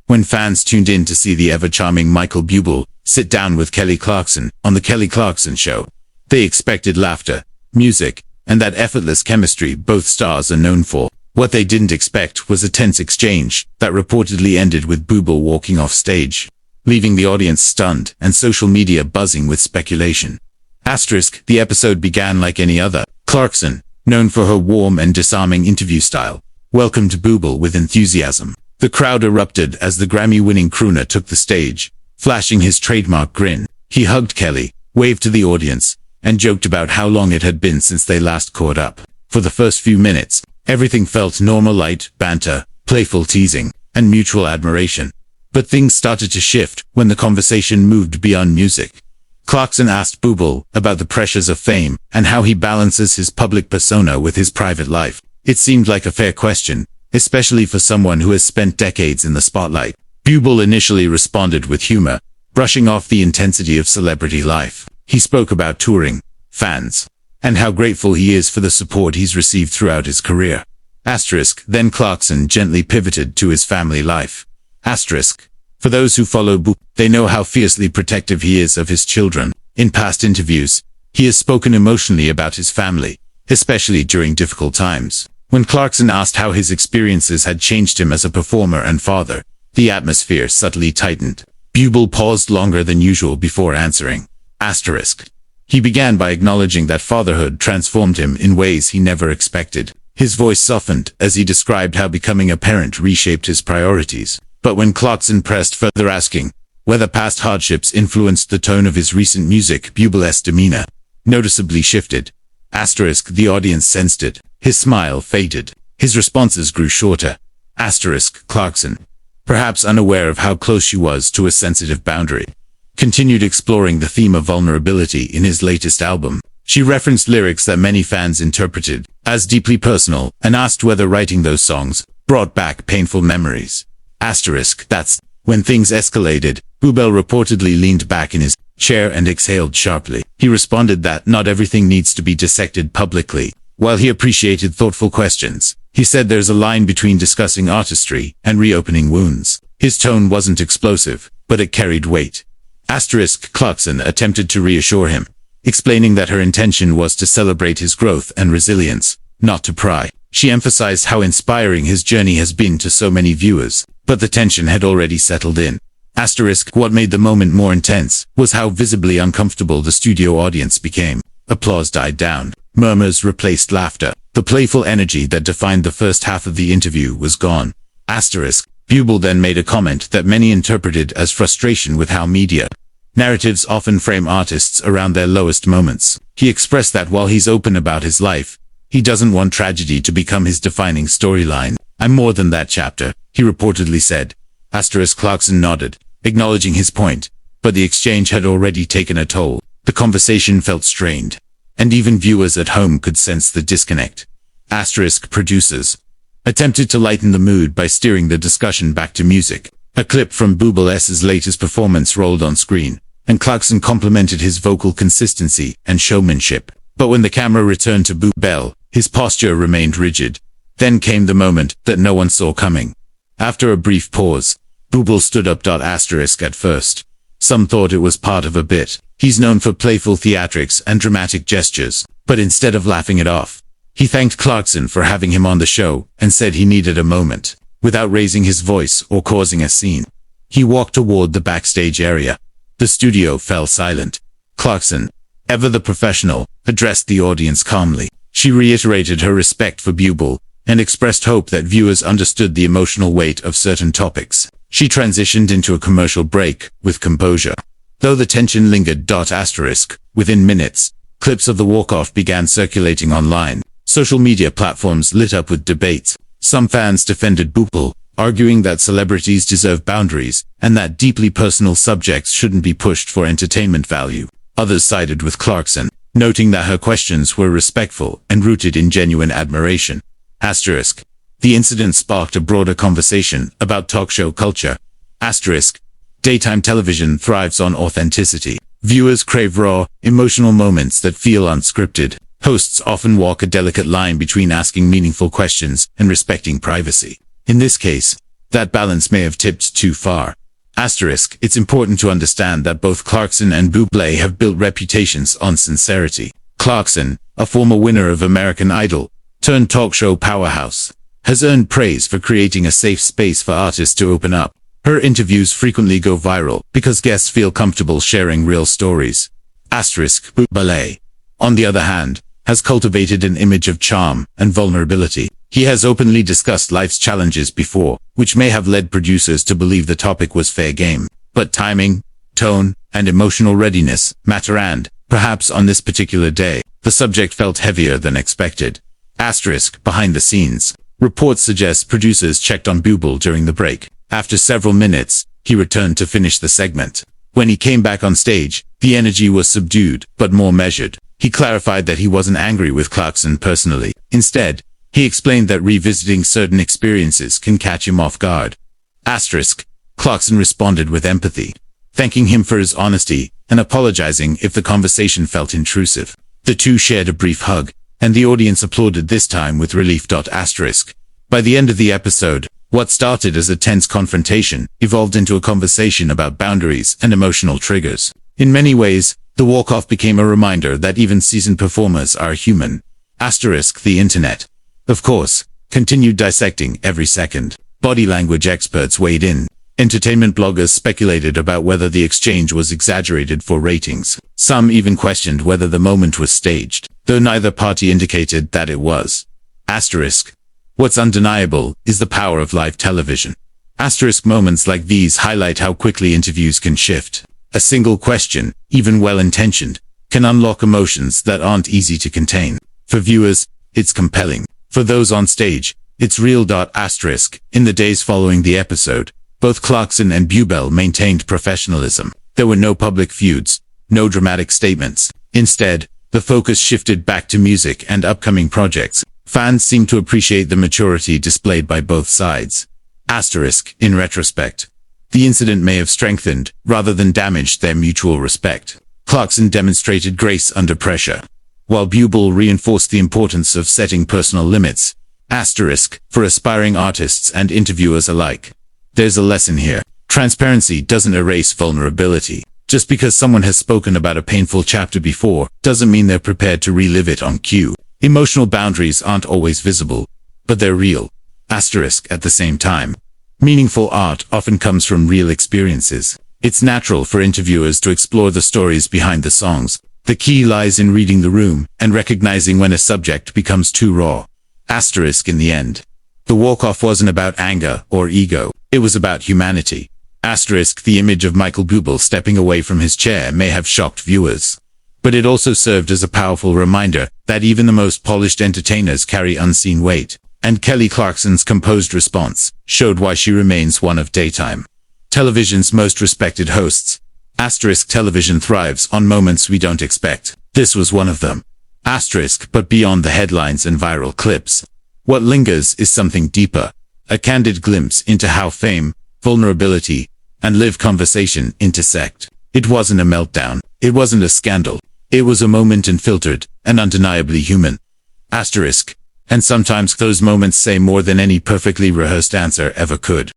When fans tuned in to see the ever-charming Michael Buble sit down with Kelly Clarkson on The Kelly Clarkson Show, they expected laughter, music, and that effortless chemistry both stars are known for. What they didn't expect was a tense exchange that reportedly ended with Buble walking off stage, leaving the audience stunned and social media buzzing with speculation. The episode began like any other. Clarkson, known for her warm and disarming interview style, welcomed Buble with enthusiasm. The crowd erupted as the Grammy-winning crooner took the stage, flashing his trademark grin. He hugged Kelly, waved to the audience, and joked about how long it had been since they last caught up. For the first few minutes, everything felt normal: light banter, playful teasing, and mutual admiration. But things started to shift when the conversation moved beyond music. Clarkson asked Buble about the pressures of fame and how he balances his public persona with his private life. It seemed like a fair question, especially for someone who has spent decades in the spotlight. Buble initially responded with humor, brushing off the intensity of celebrity life. He spoke about touring, fans, and how grateful he is for the support he's received throughout his career. Then Clarkson gently pivoted to his family life. For those who follow Buble, they know how fiercely protective he is of his children. In past interviews, he has spoken emotionally about his family, especially during difficult times. When Clarkson asked how his experiences had changed him as a performer and father, the atmosphere subtly tightened. Buble paused longer than usual before answering. He began by acknowledging that fatherhood transformed him in ways he never expected. His voice softened as he described how becoming a parent reshaped his priorities. But when Clarkson pressed further, asking whether past hardships influenced the tone of his recent music, Buble's demeanor noticeably shifted. The audience sensed it. His smile faded. His responses grew shorter. Clarkson, perhaps unaware of how close she was to a sensitive boundary, continued exploring the theme of vulnerability in his latest album. She referenced lyrics that many fans interpreted as deeply personal and asked whether writing those songs brought back painful memories. That's when things escalated. Buble reportedly leaned back in his chair and exhaled sharply. He responded that not everything needs to be dissected publicly. While he appreciated thoughtful questions, he said there's a line between discussing artistry and reopening wounds. His tone wasn't explosive, but it carried weight. Clarkson attempted to reassure him, explaining that her intention was to celebrate his growth and resilience, not to pry. She emphasized how inspiring his journey has been to so many viewers, but the tension had already settled in. What made the moment more intense was how visibly uncomfortable the studio audience became. Applause died down. Murmurs replaced laughter. The playful energy that defined the first half of the interview was gone. Buble then made a comment that many interpreted as frustration with how media narratives often frame artists around their lowest moments. He expressed that while he's open about his life, he doesn't want tragedy to become his defining storyline. "I'm more than that chapter," he reportedly said. Clarkson nodded, acknowledging his point, but the exchange had already taken a toll. The conversation felt strained, and even viewers at home could sense the disconnect. Producers attempted to lighten the mood by steering the discussion back to music. A clip from Buble's latest performance rolled on screen, and Clarkson complimented his vocal consistency and showmanship. But when the camera returned to Buble, his posture remained rigid. Then came the moment that no one saw coming. After a brief pause, Buble stood up. At first, some thought it was part of a bit. He's known for playful theatrics and dramatic gestures, but instead of laughing it off, he thanked Clarkson for having him on the show and said he needed a moment, without raising his voice or causing a scene. He walked toward the backstage area. The studio fell silent. Clarkson, ever the professional, addressed the audience calmly. She reiterated her respect for Buble and expressed hope that viewers understood the emotional weight of certain topics. She transitioned into a commercial break with composure. Though the tension lingered. Within minutes, clips of the walk-off began circulating online. Social media platforms lit up with debates. Some fans defended Buble, arguing that celebrities deserve boundaries and that deeply personal subjects shouldn't be pushed for entertainment value. Others sided with Clarkson, noting that her questions were respectful and rooted in genuine admiration. The incident sparked a broader conversation about talk show culture. Daytime television thrives on authenticity. Viewers crave raw, emotional moments that feel unscripted. Hosts often walk a delicate line between asking meaningful questions and respecting privacy. In this case, that balance may have tipped too far. Asterisk, it's important to understand that both Clarkson and Bublé have built reputations on sincerity. Clarkson, a former winner of American Idol, turned talk show powerhouse, has earned praise for creating a safe space for artists to open up. Her interviews frequently go viral because guests feel comfortable sharing real stories. Asterisk, Bublé, on the other hand, has cultivated an image of charm and vulnerability. He has openly discussed life's challenges before, which may have led producers to believe the topic was fair game. But timing, tone, and emotional readiness matter, and, perhaps on this particular day, the subject felt heavier than expected. Asterisk, behind the scenes. Reports suggest producers checked on Buble during the break. After several minutes, he returned to finish the segment. When he came back on stage, the energy was subdued, but more measured. He clarified that he wasn't angry with Clarkson personally. Instead, he explained that revisiting certain experiences can catch him off guard. Asterisk, Clarkson responded with empathy, thanking him for his honesty and apologizing if the conversation felt intrusive. The two shared a brief hug, and the audience applauded, this time with relief. Asterisk. By the end of the episode, what started as a tense confrontation evolved into a conversation about boundaries and emotional triggers. In many ways, the walk-off became a reminder that even seasoned performers are human. Asterisk, the internet, of course, continued dissecting every second. Body language experts weighed in. Entertainment bloggers speculated about whether the exchange was exaggerated for ratings. Some even questioned whether the moment was staged, though neither party indicated that it was. Asterisk. What's undeniable is the power of live television. Asterisk, moments like these highlight how quickly interviews can shift. A single question, even well-intentioned, can unlock emotions that aren't easy to contain. For viewers, it's compelling. For those on stage, it's real. Asterisk. In the days following the episode, both Clarkson and Buble maintained professionalism. There were no public feuds, no dramatic statements. Instead, the focus shifted back to music and upcoming projects. Fans seemed to appreciate the maturity displayed by both sides. Asterisk. In retrospect, the incident may have strengthened, rather than damaged, their mutual respect. Clarkson demonstrated grace under pressure, while Buble reinforced the importance of setting personal limits. Asterisk. For aspiring artists and interviewers alike, there's a lesson here. Transparency doesn't erase vulnerability. Just because someone has spoken about a painful chapter before, doesn't mean they're prepared to relive it on cue. Emotional boundaries aren't always visible, but they're real. Asterisk. At the same time, meaningful art often comes from real experiences. It's natural for interviewers to explore the stories behind the songs. The key lies in reading the room and recognizing when a subject becomes too raw. Asterisk. In the end, the walk-off wasn't about anger or ego. It was about humanity. Asterisk. The image of Michael Buble stepping away from his chair may have shocked viewers, but it also served as a powerful reminder that even the most polished entertainers carry unseen weight. And Kelly Clarkson's composed response showed why she remains one of daytime television's most respected hosts. Asterisk. Television thrives on moments we don't expect. This was one of them. Asterisk. But beyond the headlines and viral clips, what lingers is something deeper. A candid glimpse into how fame, vulnerability, and live conversation intersect. It wasn't a meltdown. It wasn't a scandal. It was a moment, unfiltered and undeniably human. Asterisk. And sometimes those moments say more than any perfectly rehearsed answer ever could.